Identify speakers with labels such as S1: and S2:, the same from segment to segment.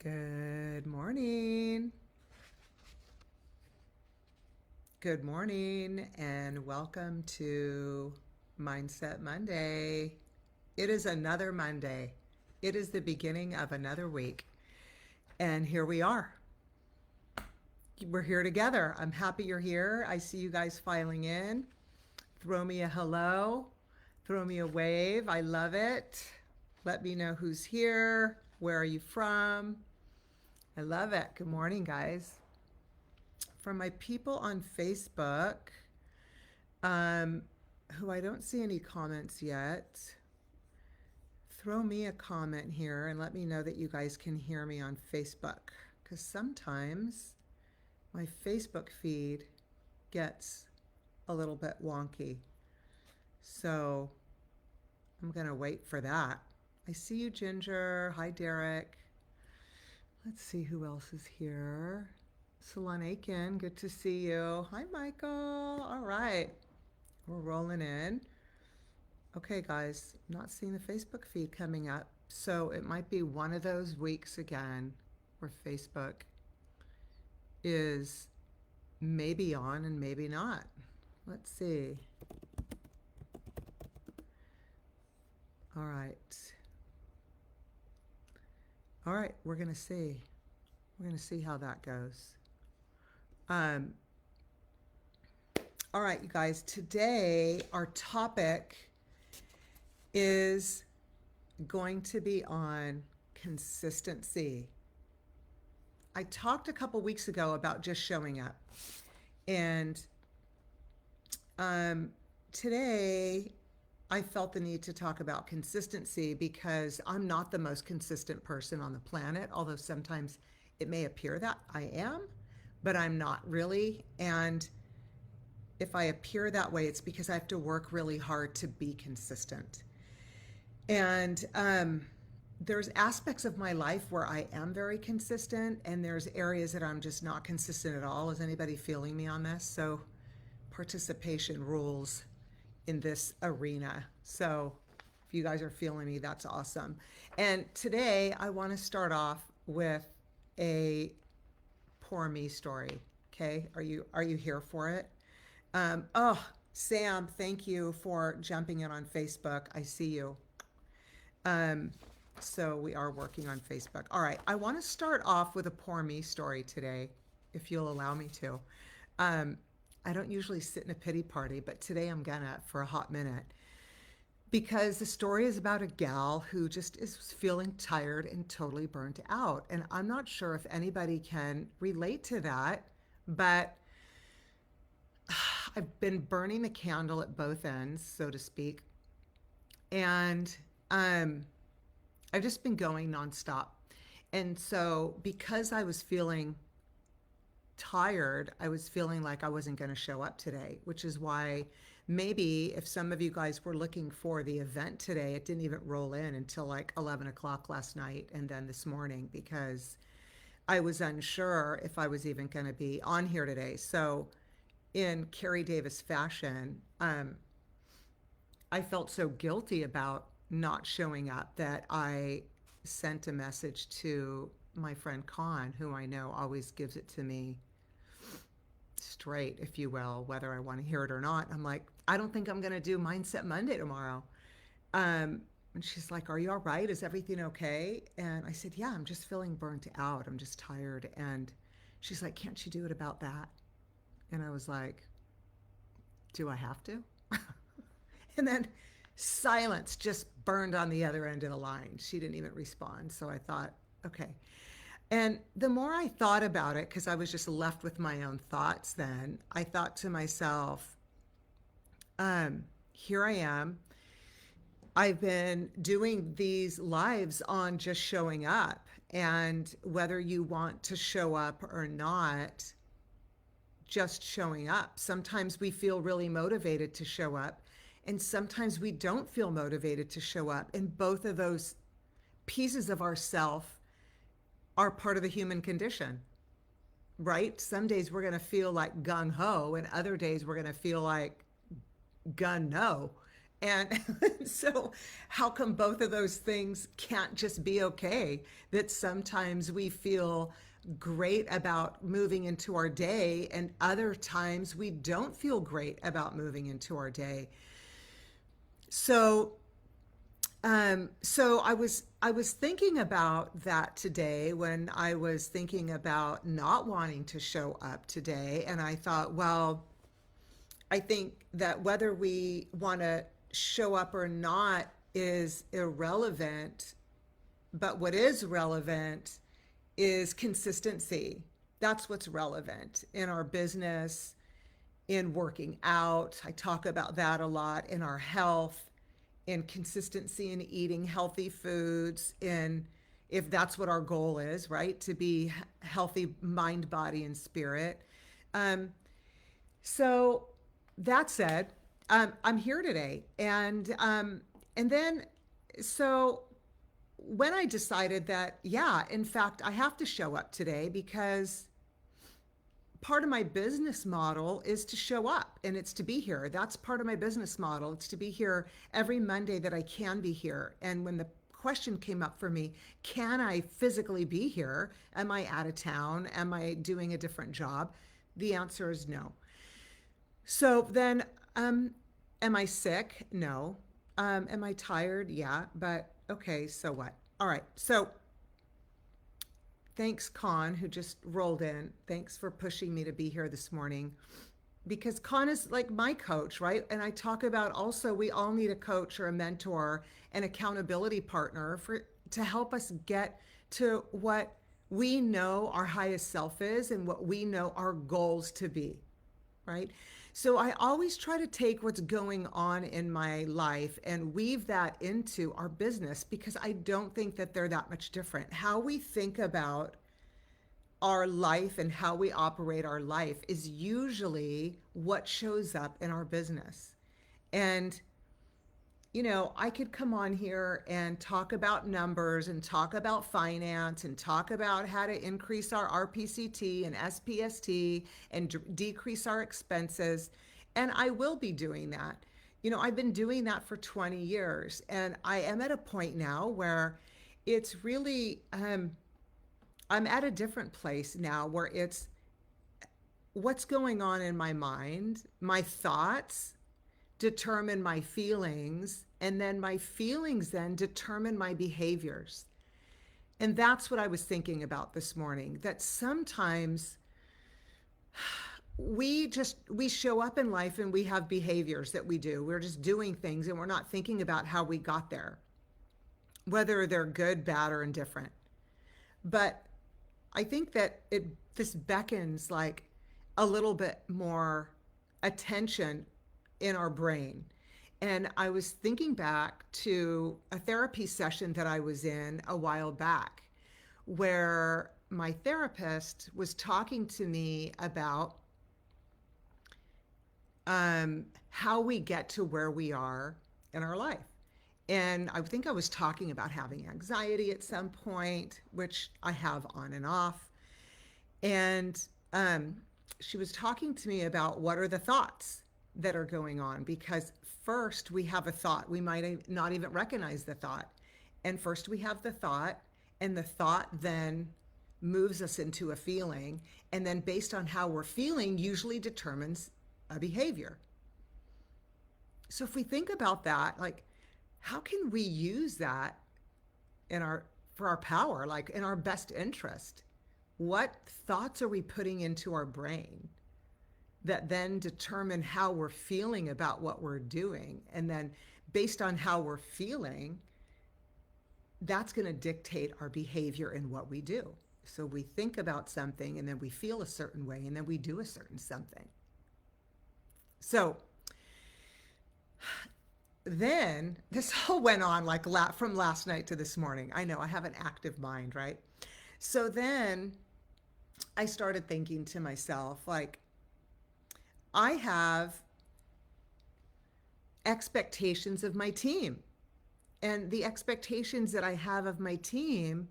S1: Good morning. Good morning, and welcome to Mindset Monday. It is another Monday. It is the beginning of another week. And here we are. We're here together. I'm happy you're here. I see you guys filing in. Throw me a hello. Throw me a wave. I love it. Let me know who's here. Where are you from? I love it. Good morning, guys. For my people on Facebook, who I don't see any comments yet, throw me a comment here and let me know that you guys can hear me on Facebook, because sometimes my Facebook feed gets a little bit wonky. So I'm going to wait for that. I see you, Ginger. Hi, Derek. Let's see who else is here. Salon Aiken, good to see you. Hi, Michael. All right, we're rolling in. Okay, guys, I'm not seeing the Facebook feed coming up, so it might be one of those weeks again where Facebook is maybe on and maybe not. Let's see. All right. All right, we're going to see. We're going to see how that goes. All right, you guys, today our topic is going to be on consistency. I talked a couple weeks ago about just showing up. And today I felt the need to talk about consistency because I'm not the most consistent person on the planet, although sometimes it may appear that I am, but I'm not really. And if I appear that way, it's because I have to work really hard to be consistent. And there's aspects of my life where I am very consistent, and there's areas that I'm just not consistent at all. Is anybody feeling me on this? So participation rules in this arena. So if you guys are feeling me, that's awesome. And today I want to start off with a poor me story. Okay, are you here for it? Sam, thank you for jumping in on Facebook. I see you. So we are working on Facebook. All right, I want to start off with a poor me story today, if you'll allow me to. I don't usually sit in a pity party, but today I'm gonna for a hot minute. Because the story is about a gal who just is feeling tired and totally burnt out. And I'm not sure if anybody can relate to that, but I've been burning the candle at both ends, so to speak. And I've just been going nonstop. And so because I was feeling tired, I was feeling like I wasn't going to show up today, which is why maybe if some of you guys were looking for the event today, it didn't even roll in until like 11 o'clock last night and then this morning, because I was unsure if I was even going to be on here today. So in Carrie Davis fashion, I felt so guilty about not showing up that I sent a message to my friend Con, who I know always gives it to me straight, if you will, whether I want to hear it or not. I'm like, I don't think I'm going to do Mindset Monday tomorrow. And she's like, are you all right? Is everything okay? And I said, yeah, I'm just feeling burnt out. I'm just tired. And she's like, can't you do it about that? And I was like, do I have to? And then silence just burned on the other end of the line. She didn't even respond. So I thought, okay. And the more I thought about it, because I was just left with my own thoughts then, I thought to myself, here I am. I've been doing these lives on just showing up. And whether you want to show up or not, just showing up. Sometimes we feel really motivated to show up, and sometimes we don't feel motivated to show up. And both of those pieces of ourself are part of the human condition, right? Some days we're going to feel like gung ho, and other days we're going to feel like gun no. And so, how come both of those things can't just be okay? That sometimes we feel great about moving into our day, and other times we don't feel great about moving into our day. So, so I was thinking about that today when I was thinking about not wanting to show up today, and I thought, well, I think that whether we want to show up or not is irrelevant, but what is relevant is consistency. That's what's relevant in our business, in working out. I talk about that a lot, in our health, in consistency in eating healthy foods, in if that's what our goal is, right? To be healthy mind, body, and spirit. Um, so that said, I'm here today, and then so when I decided that, yeah, in fact, I have to show up today because part of my business model is to show up and it's to be here. That's part of my business model. It's to be here every Monday that I can be here. And when the question came up for me, can I physically be here? Am I out of town? Am I doing a different job? The answer is no. So then, am I sick? No. Am I tired? Yeah. But okay, so what? All right. So thanks, Con, who just rolled in. Thanks for pushing me to be here this morning. Because Con is like my coach, right? And I talk about also we all need a coach or a mentor, an accountability partner for to help us get to what we know our highest self is and what we know our goals to be, right? So I always try to take what's going on in my life and weave that into our business because I don't think that they're that much different. How we think about our life and how we operate our life is usually what shows up in our business. And I could come on here and talk about numbers and talk about finance and talk about how to increase our RPCT and SPST and decrease our expenses. And I will be doing that. I've been doing that for 20 years. And I am at a point now where it's really, I'm at a different place now where it's what's going on in my mind, my thoughts determine my feelings, and then my feelings then determine my behaviors. And that's what I was thinking about this morning, that sometimes we show up in life and we have behaviors that we do. We're just doing things and we're not thinking about how we got there, whether they're good, bad, or indifferent. But I think that this beckons like a little bit more attention in our brain. And I was thinking back to a therapy session that I was in a while back where my therapist was talking to me about how we get to where we are in our life. And I think I was talking about having anxiety at some point, which I have on and off. And she was talking to me about what are the thoughts that are going on, because first we have a thought. We might not even recognize the thought. And first we have the thought, and the thought then moves us into a feeling. And then based on how we're feeling, usually determines a behavior. So if we think about that, like, how can we use that for our power, like in our best interest? What thoughts are we putting into our brain that then determine how we're feeling about what we're doing? And then based on how we're feeling, that's going to dictate our behavior and what we do. So we think about something and then we feel a certain way and then we do a certain something. So then this all went on like from last night to this morning. I know I have an active mind, right? So then I started thinking to myself, like, I have expectations of my team. And the expectations that I have of my team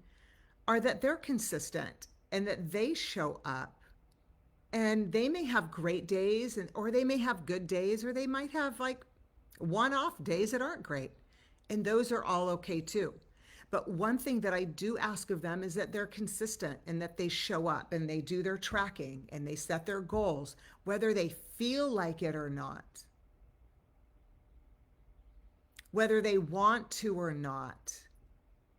S1: are that they're consistent and that they show up. And they may have great days or they may have good days, or they might have like one-off days that aren't great. And those are all okay too. But one thing that I do ask of them is that they're consistent and that they show up and they do their tracking and they set their goals, whether they feel like it or not, whether they want to or not,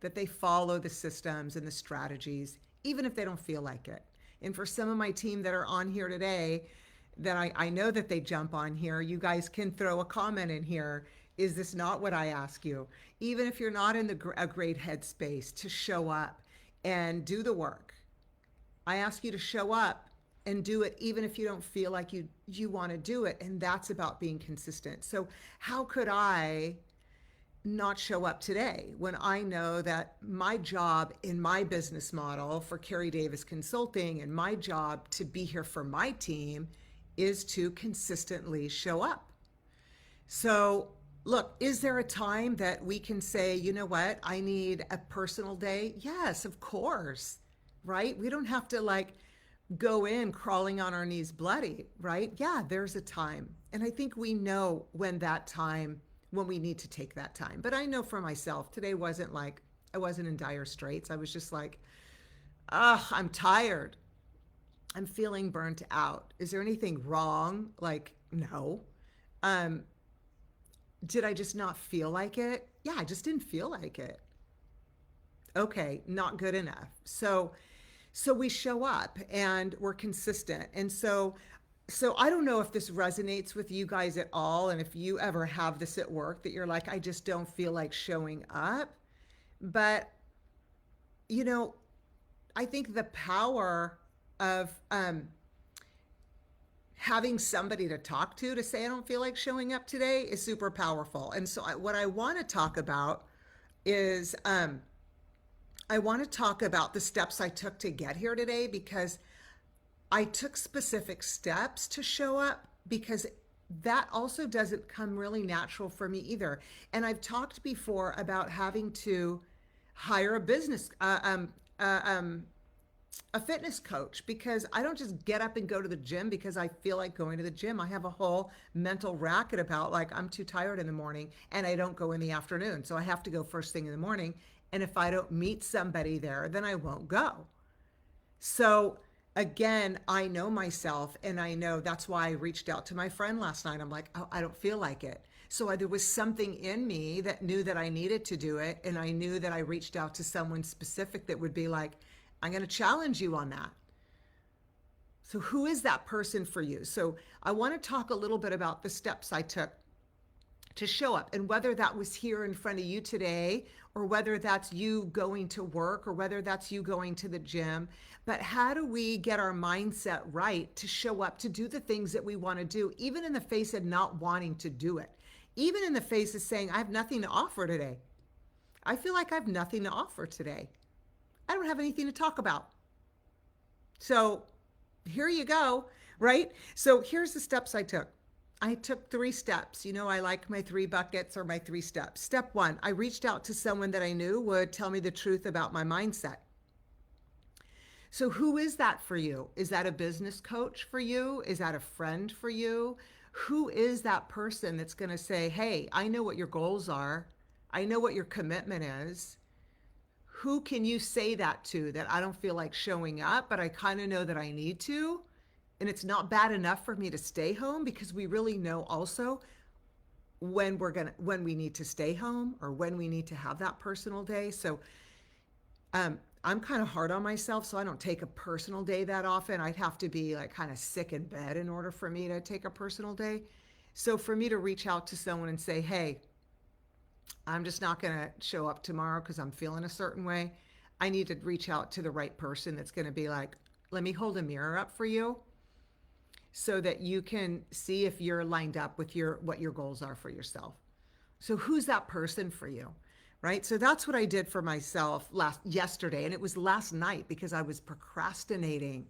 S1: that they follow the systems and the strategies, even if they don't feel like it. And for some of my team that are on here today, that I know that they jump on here, you guys can throw a comment in here. Is this not what I ask you? Even if you're not in a great headspace, to show up and do the work. I ask you to show up and do it even if you don't feel like you want to do it. And that's about being consistent. So how could I not show up today when I know that my job in my business model for Carrie Davis Consulting and my job to be here for my team is to consistently show up? So look, is there a time that we can say, you know what, I need a personal day? Yes, of course, right? We don't have to like go in crawling on our knees bloody, right? Yeah, there's a time. And I think we know when we need to take that time. But I know for myself, today wasn't like, I wasn't in dire straits. I was just like, I'm tired. I'm feeling burnt out. Is there anything wrong? Like, no. Did I just not feel like it? Yeah, I just didn't feel like it. Okay, not good enough. So we show up and we're consistent. And so I don't know if this resonates with you guys at all, and if you ever have this at work that you're like, I just don't feel like showing up. But you know, I think the power of having somebody to talk to say I don't feel like showing up today is super powerful. And so what I want to talk about is I want to talk about the steps I took to get here today, because I took specific steps to show up, because that also doesn't come really natural for me either. And I've talked before about having to hire a fitness coach, because I don't just get up and go to the gym because I feel like going to the gym. I have a whole mental racket about like, I'm too tired in the morning and I don't go in the afternoon. So I have to go first thing in the morning. And if I don't meet somebody there, then I won't go. So again, I know myself, and I know that's why I reached out to my friend last night. I'm like, oh, I don't feel like it. So there was something in me that knew that I needed to do it. And I knew that I reached out to someone specific that would be like, I'm going to challenge you on that. So who is that person for you? So I want to talk a little bit about the steps I took to show up, and whether that was here in front of you today, or whether that's you going to work, or whether that's you going to the gym. But how do we get our mindset right to show up, to do the things that we want to do, even in the face of not wanting to do it, even in the face of saying, I have nothing to offer today. I feel like I have nothing to offer today. I don't have anything to talk about. So here you go, right? So here's the steps I took. I took 3 steps. You know, I like my 3 buckets or my 3 steps. Step 1, I reached out to someone that I knew would tell me the truth about my mindset. So who is that for you? Is that a business coach for you? Is that a friend for you? Who is that person that's going to say, hey, I know what your goals are. I know what your commitment is. Who can you say that to, that I don't feel like showing up, but I kind of know that I need to? And it's not bad enough for me to stay home, because we really know also when we need to stay home, or when we need to have that personal day. So I'm kind of hard on myself, so I don't take a personal day that often. I'd have to be like kind of sick in bed in order for me to take a personal day. So for me to reach out to someone and say, hey, I'm just not going to show up tomorrow because I'm feeling a certain way, I need to reach out to the right person that's going to be like, let me hold a mirror up for you, so that you can see if you're lined up with what your goals are for yourself. So who's that person for you, right? So that's what I did for myself yesterday. And it was last night, because I was procrastinating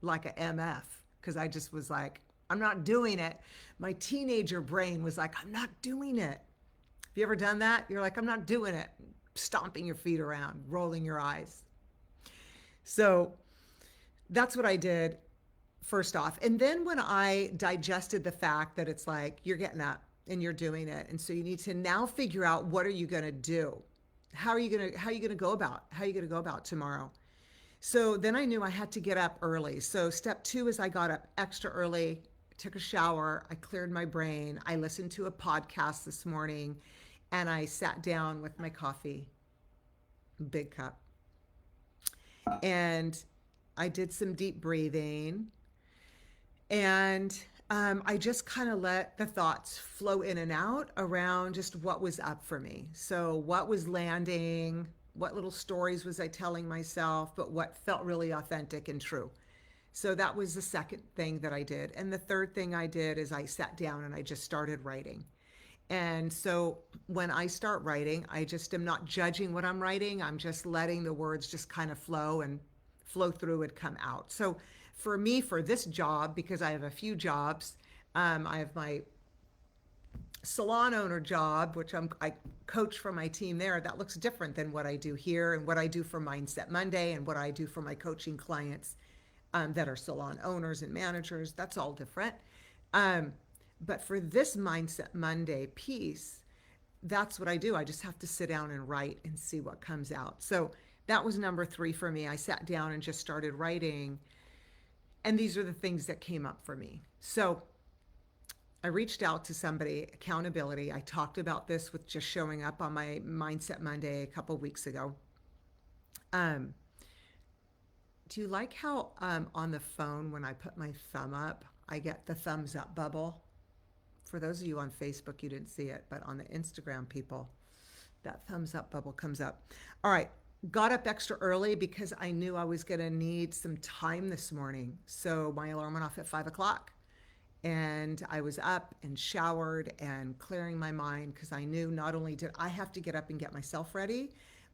S1: like a MF, because I just was like, I'm not doing it. My teenager brain was like, I'm not doing it. Have you ever done that? You're like, I'm not doing it. Stomping your feet around, rolling your eyes. So that's what I did first off. And then when I digested the fact that it's like, you're getting up and you're doing it. And so you need to now figure out, what are you going to do? How are you going to go about tomorrow? So then I knew I had to get up early. So step 2 is I got up extra early, took a shower, I cleared my brain, I listened to a podcast this morning, and I sat down with my coffee, big cup. And I did some deep breathing, and I just kind of let the thoughts flow in and out around just what was up for me. So, what was landing, what little stories was I telling myself, but what felt really authentic and true. So, that was the second thing that I did. And the third thing I did is I sat down and I just started writing. And so when I start writing, I just am not judging what I'm writing. I'm just letting the words just kind of flow and flow through and come out. So for me, for this job, because I have a few jobs, I have my salon owner job, which I coach for my team there. That looks different than what I do here, and what I do for Mindset Monday, and what I do for my coaching clients that are salon owners and managers. That's all different. But for this Mindset Monday piece, that's what I do. I just have to sit down and write and see what comes out. So that was number 3 for me. I sat down and just started writing. And these are the things that came up for me. So I reached out to somebody, accountability. I talked about this with just showing up on my Mindset Monday a couple weeks ago. Do you like how on the phone, when I put my thumb up, I get the thumbs up bubble? For those of you on Facebook, you didn't see it, but on the Instagram people, that thumbs up bubble comes up. All right, got up extra early because I knew I was going to need some time this morning. So my alarm went off at 5 o'clock, and I was up and showered and clearing my mind, because I knew not only did I have to get up and get myself ready,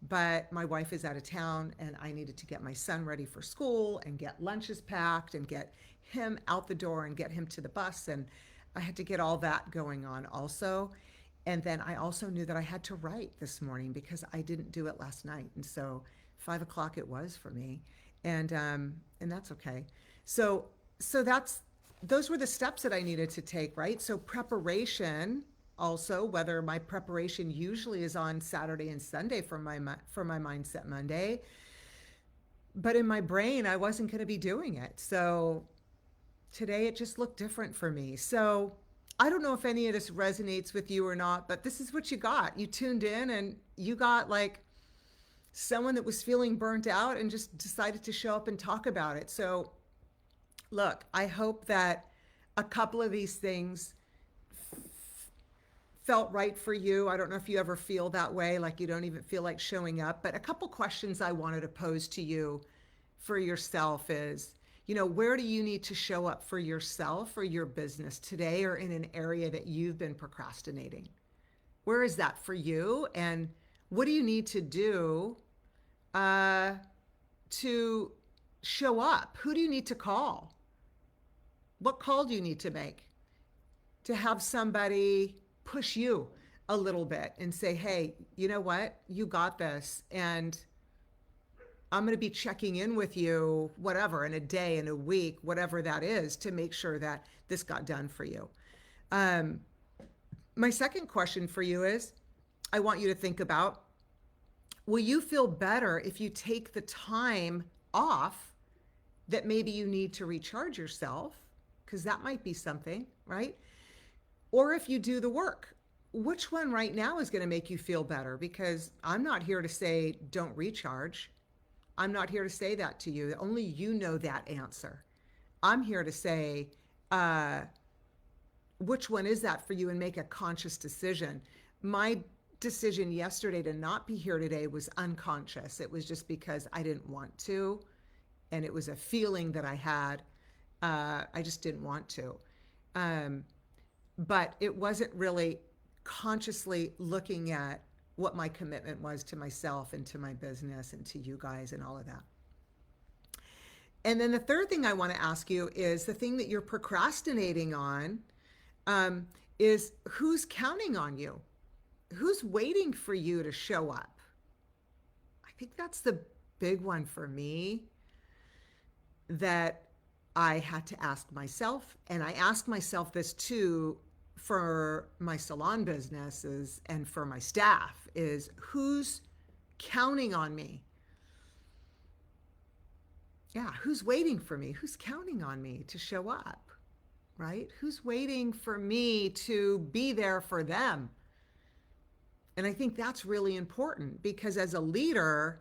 S1: but my wife is out of town, and I needed to get my son ready for school and get lunches packed and get him out the door and get him to the bus. And I had to get all that going on also. And then I also knew that I had to write this morning because I didn't do it last night. And so 5 o'clock it was for me. And that's okay. So those were the steps that I needed to take, right? So preparation also, whether my preparation usually is on Saturday and Sunday for my Mindset Monday, but in my brain, I wasn't going to be doing it. So today it just looked different for me. So I don't know if any of this resonates with you or not, but this is what you got. You tuned in and you got like someone that was feeling burnt out and just decided to show up and talk about it. So look, I hope that a couple of these things felt right for you. I don't know if you ever feel that way, like you don't even feel like showing up, but a couple questions I wanted to pose to you for yourself is, where do you need to show up for yourself or your business today, or in an area that you've been procrastinating? Where is that for you? And what do you need to do to show up? Who do you need to call? What call do you need to make to have somebody push you a little bit and say, hey, you know what? You got this. And I'm going to be checking in with you, whatever, in a day, in a week, whatever that is, to make sure that this got done for you. My second question for you is, I want you to think about, will you feel better if you take the time off that maybe you need to recharge yourself? Because that might be something, right? Or if you do the work, which one right now is going to make you feel better? Because I'm not here to say, don't recharge. I'm not here to say that to you. Only you know that answer. I'm here to say, which one is that for you, and make a conscious decision. My decision yesterday to not be here today was unconscious. It was just because I didn't want to, and it was a feeling that I had. I just didn't want to. But it wasn't really consciously looking at what my commitment was to myself and to my business and to you guys and all of that. And then the third thing I want to ask you is, the thing that you're procrastinating on is, who's counting on you? Who's waiting for you to show up? I think that's the big one for me that I had to ask myself. And I asked myself this too for my salon businesses and for my staff is who's counting on me. Yeah, who's waiting for me? Who's counting on me to show up, right? Who's waiting for me to be there for them? And I think that's really important because as a leader,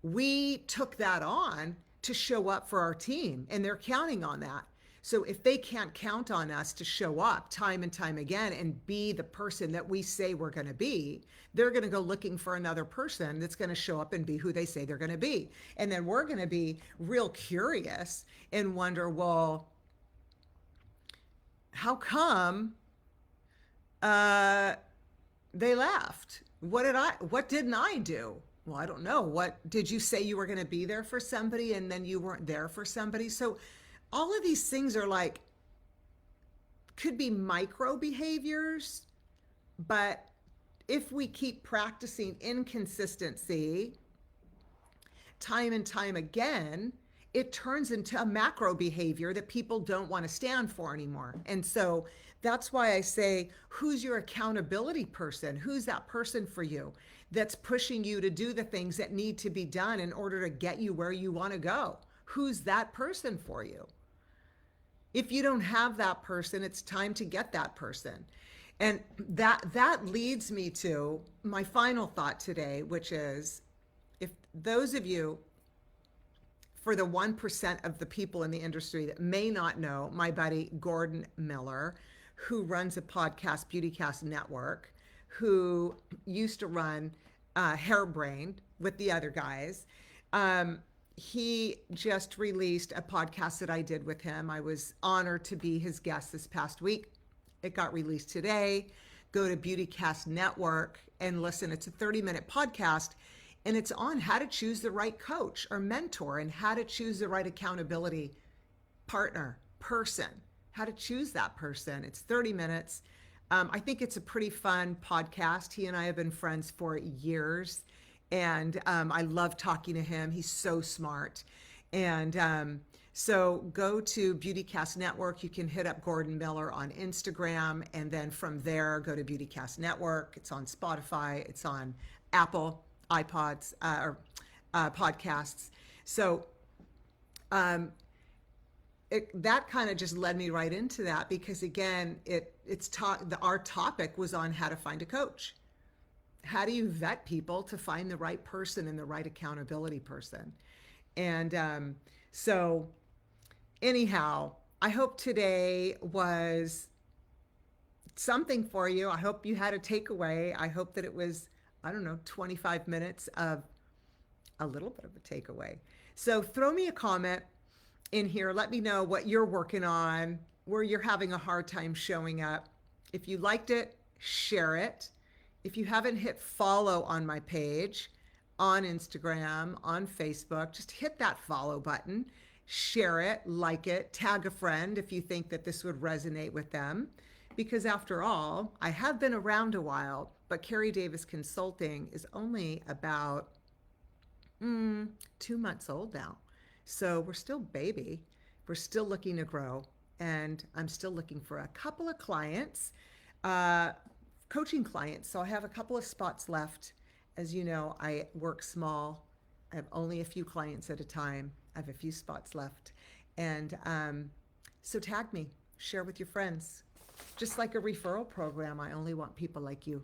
S1: we took that on to show up for our team, and they're counting on that. So if they can't count on us to show up time and time again and be the person that we say we're going to be, they're going to go looking for another person that's going to show up and be who they say they're going to be. And then we're going to be real curious and wonder, well, how come they left? What didn't I do? Well, I don't know. What did you say you were going to be there for somebody and then you weren't there for somebody? So all of these things are like, could be micro behaviors, but if we keep practicing inconsistency time and time again, it turns into a macro behavior that people don't want to stand for anymore. And so that's why I say, who's your accountability person? Who's that person for you that's pushing you to do the things that need to be done in order to get you where you want to go? Who's that person for you? If you don't have that person, it's time to get that person. And that leads me to my final thought today, which is, if those of you, for the 1% of the people in the industry that may not know my buddy Gordon Miller, who runs a podcast, Beautycast Network, who used to run Hairbrained with the other guys. He just released a podcast that I did with him. I was honored to be his guest this past week. It got released today. Go to Beautycast Network and listen. It's a 30-minute podcast, and it's on how to choose the right coach or mentor and how to choose the right accountability partner, person, how to choose that person. It's 30 minutes. I think it's a pretty fun podcast. He and I have been friends for years, and I love talking to him. He's so smart. And so go to Beautycast Network. You can hit up Gordon Miller on Instagram, and then from there, go to Beautycast Network. It's on Spotify. It's on Apple iPods or podcasts. So that kind of just led me right into that because, again, our topic was on how to find a coach. How do you vet people to find the right person and the right accountability person? And so anyhow, I hope today was something for you. I hope you had a takeaway. I hope that it was, 25 minutes of a little bit of a takeaway. So throw me a comment in here. Let me know what you're working on, where you're having a hard time showing up. If you liked it, share it. If you haven't hit follow on my page, on Instagram, on Facebook, just hit that follow button, share it, like it, tag a friend if you think that this would resonate with them. Because after all, I have been around a while, but Carrie Davis Consulting is only about 2 months old now. So we're still baby. We're still looking to grow. And I'm still looking for a couple of clients, coaching clients. So I have a couple of spots left. As you know, I work small. I have only a few clients at a time. I have a few spots left. And so tag me, share with your friends. Just like a referral program, I only want people like you.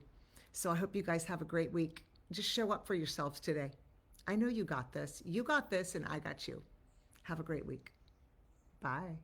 S1: So I hope you guys have a great week. Just show up for yourselves today. I know you got this. You got this, and I got you. Have a great week. Bye.